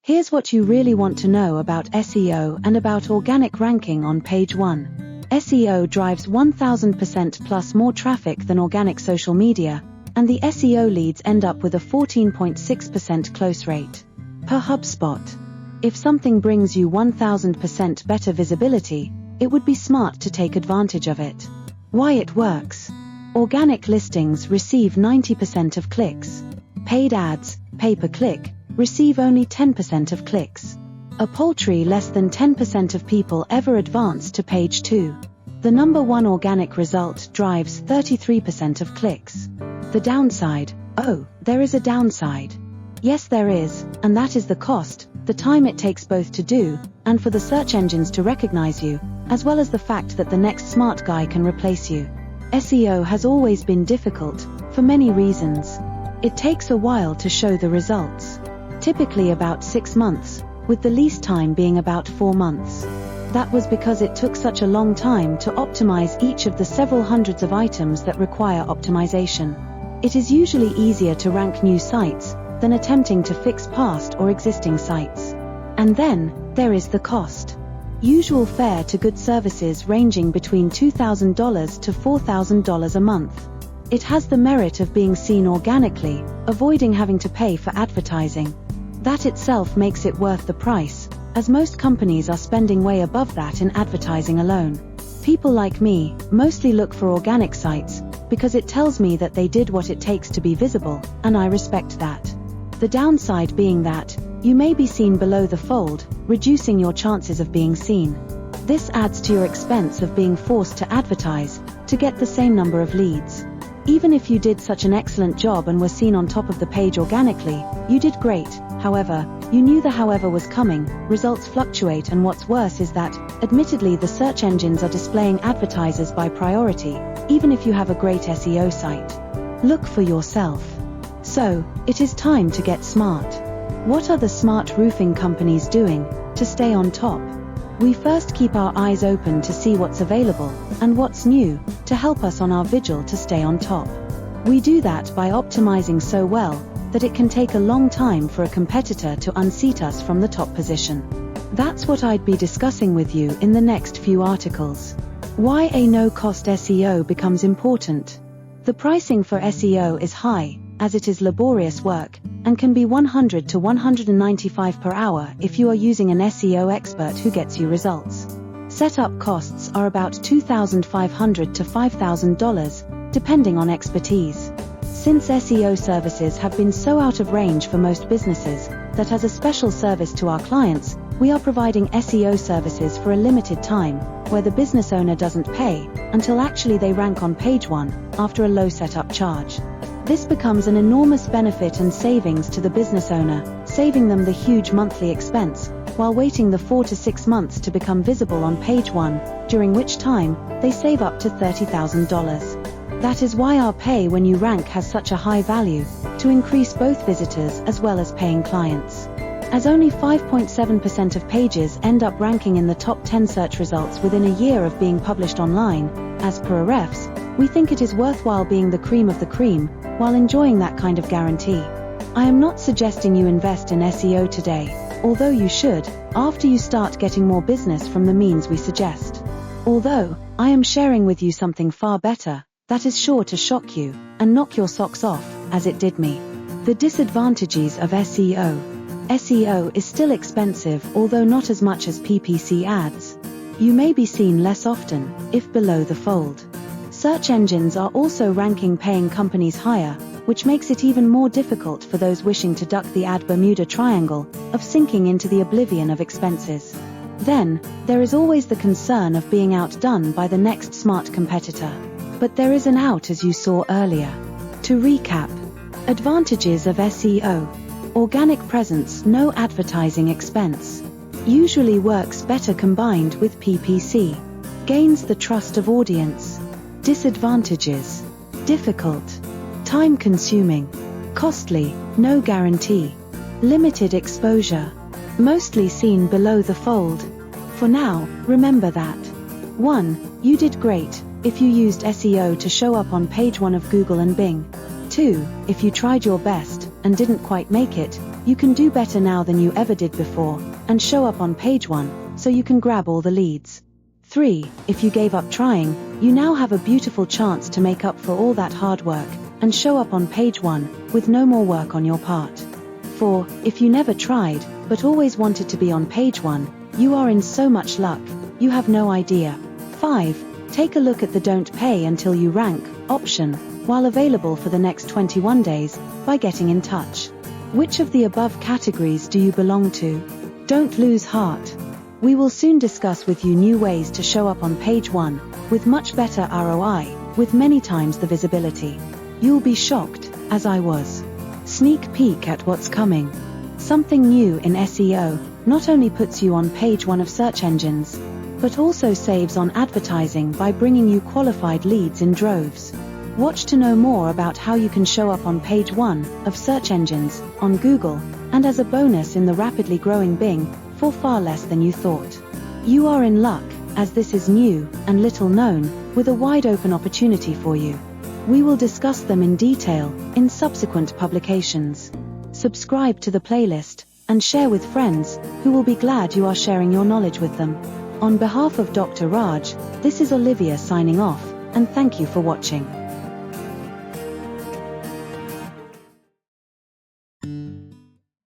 Here's what you really want to know about SEO and about organic ranking on page 1. SEO drives 1000% plus more traffic than organic social media, and the SEO leads end up with a 14.6% close rate. Per HubSpot. If something brings you 1000% better visibility, it would be smart to take advantage of it. Why it works. Organic listings receive 90% of clicks. Paid ads, pay-per-click, receive only 10% of clicks. A paltry less than 10% of people ever advance to page 2. The number one organic result drives 33% of clicks. The downside. Oh, there is a downside. Yes, there is, and that is the cost, the time it takes both to do, and for the search engines to recognize you, as well as the fact that the next smart guy can replace you. SEO has always been difficult, for many reasons. It takes a while to show the results. Typically about 6 months, with the least time being about 4 months. That was because it took such a long time to optimize each of the several hundreds of items that require optimization. It is usually easier to rank new sites than attempting to fix past or existing sites. And then, there is the cost. Usual fare to good services ranging between $2,000 to $4,000 a month. It has the merit of being seen organically, avoiding having to pay for advertising. That itself makes it worth the price, as most companies are spending way above that in advertising alone. People like me mostly look for organic sites, because it tells me that they did what it takes to be visible, and I respect that. The downside being that, you may be seen below the fold, reducing your chances of being seen. This adds to your expense of being forced to advertise, to get the same number of leads. Even if you did such an excellent job and were seen on top of the page organically, you did great. However, you knew the however was coming, results fluctuate, and what's worse is that, admittedly, the search engines are displaying advertisers by priority, even if you have a great SEO site. Look for yourself. So, it is time to get smart. What are the smart roofing companies doing to stay on top? We first keep our eyes open to see what's available and what's new to help us on our vigil to stay on top. We do that by optimizing so well that it can take a long time for a competitor to unseat us from the top position. That's what I'd be discussing with you in the next few articles. Why a no-cost SEO becomes important. The pricing for SEO is high, as it is laborious work, and can be $100 to $195 per hour if you are using an SEO expert who gets you results. Setup costs are about $2,500 to $5,000, depending on expertise. Since SEO services have been so out of range for most businesses, that as a special service to our clients, we are providing SEO services for a limited time, where the business owner doesn't pay, until actually they rank on page 1, after a low setup charge. This becomes an enormous benefit and savings to the business owner, saving them the huge monthly expense, while waiting the 4 to 6 months to become visible on page 1, during which time, they save up to $30,000. That is why our pay when you rank has such a high value, to increase both visitors as well as paying clients. As only 5.7% of pages end up ranking in the top 10 search results within a year of being published online, as per Ahrefs, we think it is worthwhile being the cream of the cream, while enjoying that kind of guarantee. I am not suggesting you invest in SEO today, although you should, after you start getting more business from the means we suggest. Although, I am sharing with you something far better, that is sure to shock you, and knock your socks off, as it did me. The disadvantages of SEO. SEO is still expensive, although not as much as PPC ads. You may be seen less often, if below the fold. Search engines are also ranking paying companies higher, which makes it even more difficult for those wishing to duck the ad Bermuda Triangle, of sinking into the oblivion of expenses. Then, there is always the concern of being outdone by the next smart competitor. But there is an out, as you saw earlier. To recap. Advantages of SEO. Organic presence, no advertising expense. Usually works better combined with PPC. Gains the trust of audience. Disadvantages. Difficult. Time-consuming. Costly, no guarantee. Limited exposure. Mostly seen below the fold. For now, remember that. 1. You did great, if you used SEO to show up on page 1 of Google and Bing. 2. If you tried your best, and didn't quite make it, You can do better now than you ever did before, and show up on page 1, so you can grab all the leads. 3. If you gave up trying, you now have a beautiful chance to make up for all that hard work, and show up on page 1, with no more work on your part. 4. If you never tried, but always wanted to be on page 1, you are in so much luck, you have no idea. 5. Take a look at the "Don't Pay Until You Rank" option, while available for the next 21 days, by getting in touch. Which of the above categories do you belong to? Don't lose heart. We will soon discuss with you new ways to show up on page 1, with much better ROI, with many times the visibility. You'll be shocked, as I was. Sneak peek at what's coming. Something new in SEO not only puts you on page 1 of search engines, but also saves on advertising by bringing you qualified leads in droves. Watch to know more about how you can show up on page 1 of search engines, on Google, and as a bonus in the rapidly growing Bing, for far less than you thought. You are in luck, as this is new and little known, with a wide open opportunity for you. We will discuss them in detail in subsequent publications. Subscribe to the playlist and share with friends who will be glad you are sharing your knowledge with them. On behalf of Dr. Raj, this is Olivia signing off, and thank you for watching.